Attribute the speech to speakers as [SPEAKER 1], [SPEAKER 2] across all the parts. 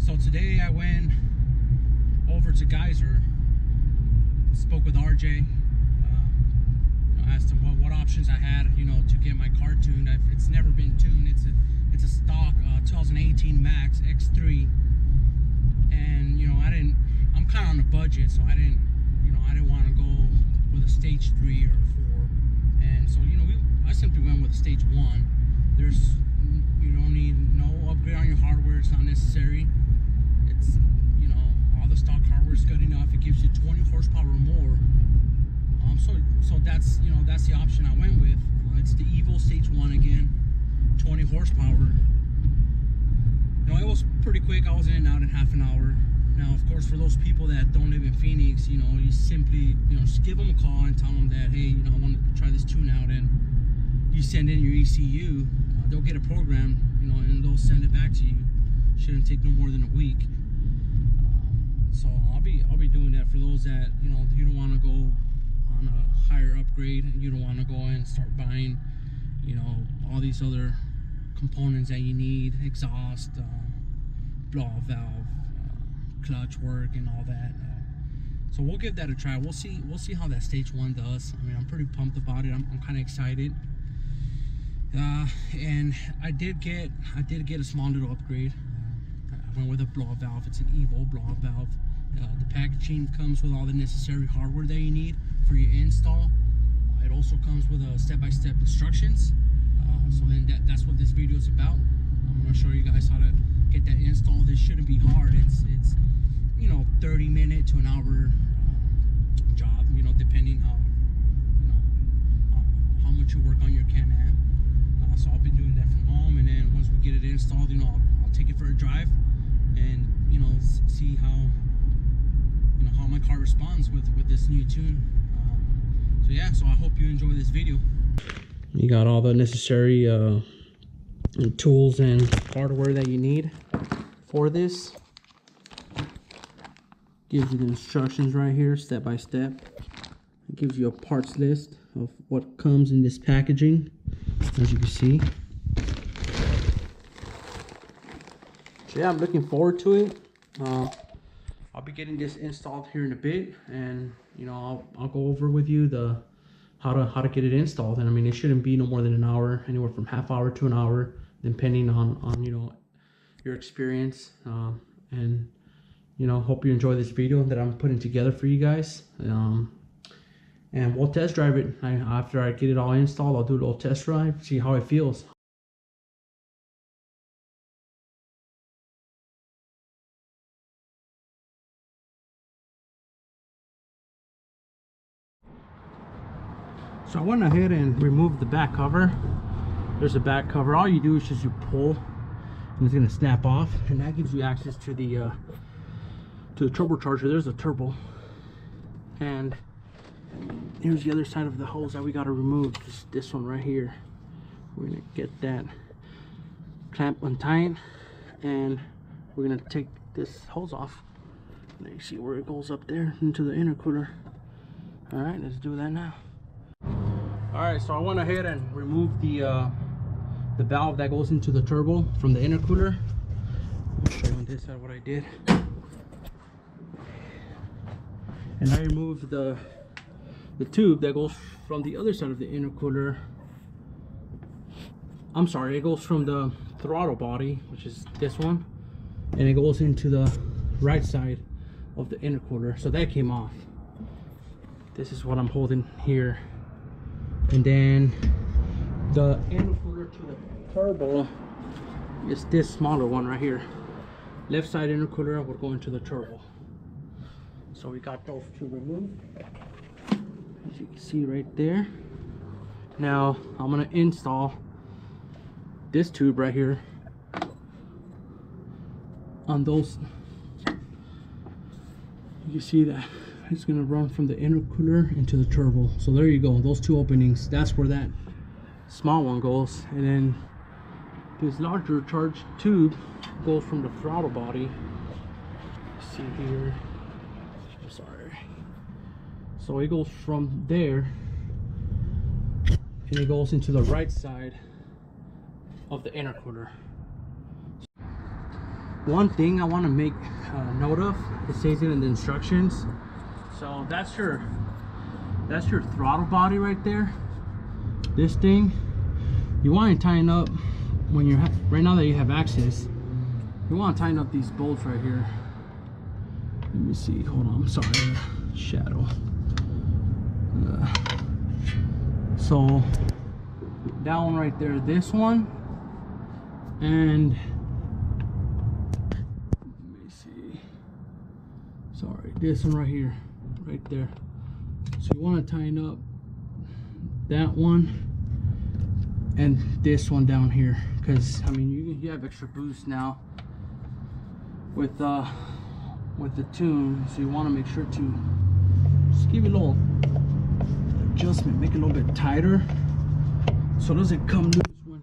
[SPEAKER 1] So today I went over to Geyser, spoke with RJ, asked him what options I had, to get my car tuned. It's never been tuned. It's a stock 2018 Max X3, and I'm kind of on a budget, so I didn't want to go with a stage 3 or 4, and so I simply went with a stage 1. You don't need no upgrade on your hardware. It's not necessary. It's all the stock hardware is good enough. It gives you 20 horsepower or more. So that's the option I went with. It's the Evo Stage 1 again, 20 horsepower. It was pretty quick. I was in and out in half an hour. Now, of course, for those people that don't live in Phoenix, you simply just give them a call and tell them that, hey, I want to try this tune out, and you send in your ECU. They'll get a program, and they'll send it back to you. Shouldn't take no more than a week. So I'll be doing that for those that you don't want to go on a higher upgrade, and you don't want to go and start buying all these other components that you need, exhaust, blow-off valve, clutch work, and all that. So we'll give that a try. We'll see how that stage 1 does. I mean, I'm pretty pumped about it. I'm kind of excited. And I did get a small little upgrade. I went with a blow-off valve. It's an Evo blow-off valve. The packaging comes with all the necessary hardware that you need for your install. It also comes with a step-by-step instructions. So then that's what this video is about. I'm going to show you guys how to get that installed. This shouldn't be hard. It's 30-minute to an hour job. Depending how much you work on your Can-Am. So I'll be doing that from home, and then once we get it installed, I'll take it for a drive and see how my car responds with this new tune. So yeah, so I hope you enjoy this video. You got all the necessary tools and hardware that you need for this. Gives you the instructions right here, step by step. It gives you a parts list of what comes in this packaging, as you can see. So yeah, I'm looking forward to it. I'll be getting this installed here in a bit, and I'll go over with you how to get it installed. And I mean, it shouldn't be no more than an hour, anywhere from half hour to an hour, depending on your experience. And hope you enjoy this video that I'm putting together for you guys. And we'll test drive it. After I get it all installed, I'll do a little test drive, see how it feels. So I went ahead and removed the back cover. There's a back cover. All you do is just you pull, and it's gonna snap off, and that gives you access to the turbocharger. There's a turbo, and here's the other side of the hose that we got to remove. This one right here. We're gonna get that clamp untied, and we're gonna take this hose off. Now you see where it goes up there into the intercooler. All right, let's do that now. All right, so I went ahead and removed the valve that goes into the turbo from the intercooler. I'll show you on this side what I did. And I removed the tube that goes from the other side of the intercooler. I'm sorry, it goes from the throttle body, which is this one, and it goes into the right side of the intercooler. So that came off. This is what I'm holding here. And then the intercooler to the turbo is this smaller one right here. Left side intercooler would go into the turbo. So we got those two removed, as you can see right there. Now I'm gonna install this tube right here on those. You can see that it's gonna run from the intercooler into the turbo. So there you go, those two openings, that's where that small one goes. And then this larger charge tube goes from the throttle body. See here, I'm sorry. So it goes from there and it goes into the right side of the intercooler. one thing I want to make note of, it says it in the instructions. So that's your throttle body right there. This thing, you want to tighten up when you're right now that you have access. You want to tighten up these bolts right here. Let me see. Hold on. I'm sorry. Shadow. So that one right there. This one. And let me see. Sorry. This one right here. Right there. So you want to tighten up that one and this one down here, because I mean you have extra boost now with the tune, so you want to make sure to just give it a little adjustment, make it a little bit tighter so it doesn't come loose when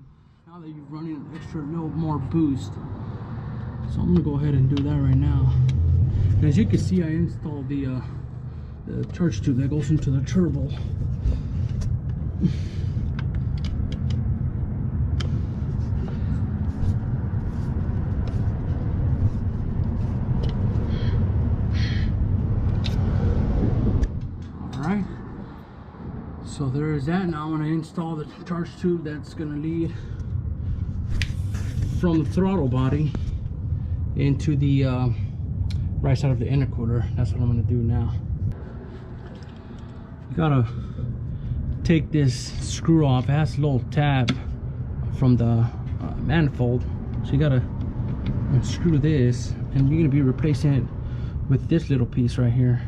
[SPEAKER 1] now that you're running an extra little more boost. So I'm gonna go ahead and do that right now. And as you can see, I installed the charge tube that goes into the turbo. Alright, so there is that. Now I'm going to install the charge tube that's going to lead from the throttle body into the right side of the intercooler. That's what I'm going to do now. You gotta take this screw off. It has a little tab from the manifold, so you gotta unscrew this, and you're gonna be replacing it with this little piece right here.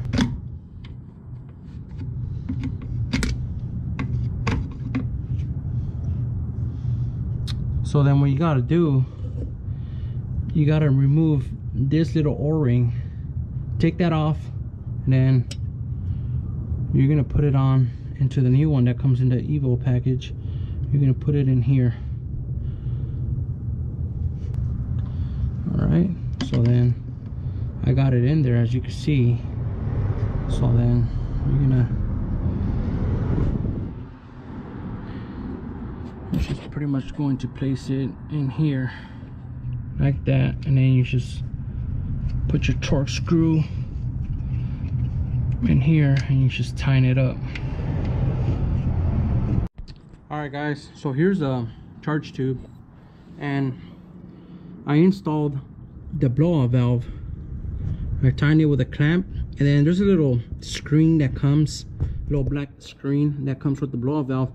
[SPEAKER 1] So then what you gotta do, you gotta remove this little O-ring, take that off, and then you're gonna put it on into the new one that comes in the Evo package. You're gonna put it in here. All right, so then I got it in there, as you can see. So then you're just pretty much going to place it in here like that, and then you just put your torque screw in here and you just tighten it up. All right guys, so here's a charge tube, and I installed the blow-off valve. I tightened it with a clamp, and then there's a little screen that comes, a little black screen that comes with the blow-off valve.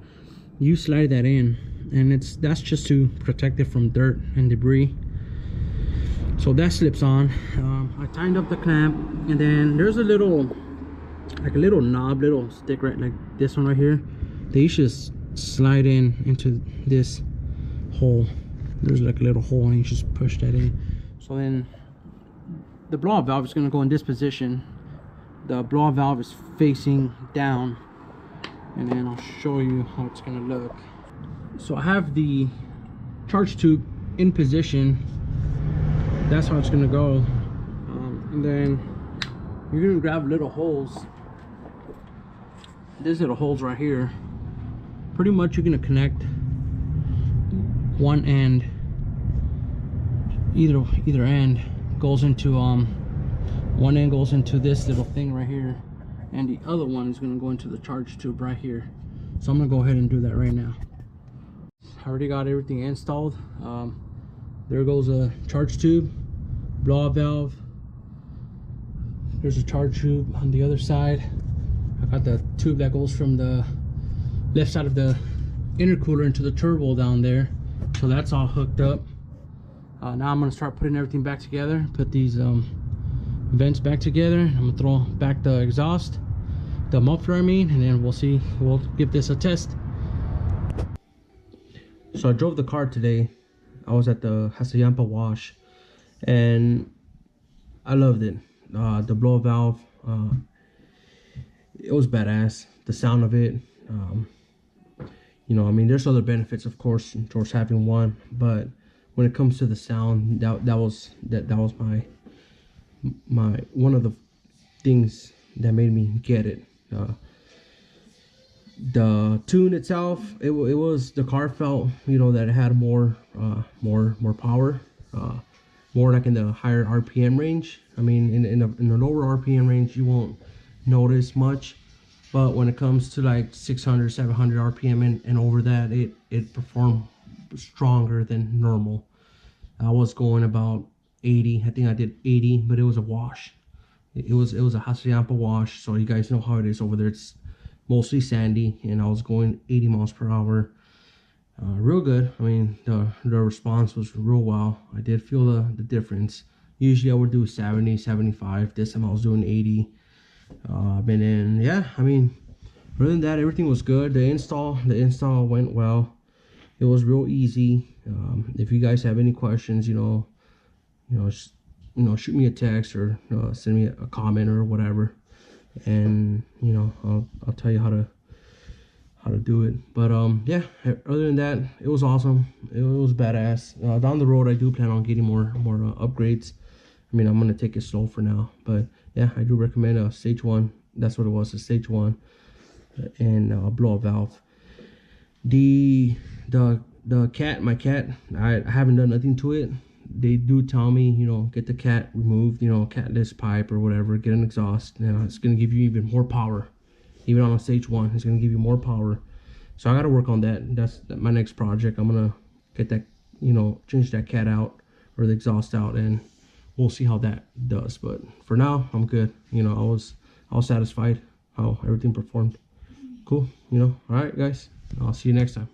[SPEAKER 1] You slide that in, and that's just to protect it from dirt and debris. So that slips on. I tightened up the clamp, and then there's a little knob, little stick right like this one right here. They just slide into this hole. There's like a little hole, and you just push that in. So then the blow-off valve is going to go in this position. The blow-off valve is facing down, and then I'll show you how it's going to look. So I have the charge tube in position. That's how it's going to go. And then you're going to grab little holes. These little holes right here. Pretty much you're going to connect one end, either end goes into one end goes into this little thing right here, and the other one is going to go into the charge tube right here. So I'm going to go ahead and do that right now. I already got everything installed. There goes a charge tube, blow-off valve. There's a charge tube on the other side. I got the tube that goes from the left side of the intercooler into the turbo down there. So that's all hooked up. Now I'm going to start putting everything back together, put these vents back together. I'm going to throw back the exhaust, the muffler I mean, and then we'll give this a test. So I drove the car today. I was at the Hassayampa wash, and I loved it. The blow valve, it was badass. The sound of it, you know, I mean, there's other benefits, of course, towards having one, but when it comes to the sound, that was my one of the things that made me get it. The tune itself, it was, the car felt, you know, that it had more power.
[SPEAKER 2] more like in the higher RPM range. I mean, in the lower RPM range, you won't notice much. But when it comes to like 600, 700 RPM and over that, it performed stronger than normal. I was going about 80. I think I did 80, but it was a wash. It was a Hassayampa wash, so you guys know how it is over there. It's mostly sandy, and I was going 80 miles per hour. Real good. I mean, the response was real well. I did feel the difference. Usually I would do 70, 75. This time I was doing 80. And then yeah, I mean, other than that, everything was good. The install went well. It was real easy. If you guys have any questions, shoot me a text or send me a comment or whatever, and I'll tell you how to do it. But yeah, other than that, it was awesome. It was badass. Down the road, I do plan on getting more upgrades. I mean, I'm gonna take it slow for now, but yeah, I do recommend a stage 1. That's what it was, a stage 1, and a blow-up valve. The cat, my cat, I haven't done nothing to it. They do tell me, get the cat removed, catless pipe or whatever, get an exhaust. It's gonna give you even more power. Even on a stage 1, it's gonna give you more power. So I gotta work on that. That's my next project. I'm gonna get that, change that cat out or the exhaust out, and we'll see how that does. But for now, I'm good. I was satisfied how everything performed. Cool. All right, guys. I'll see you next time.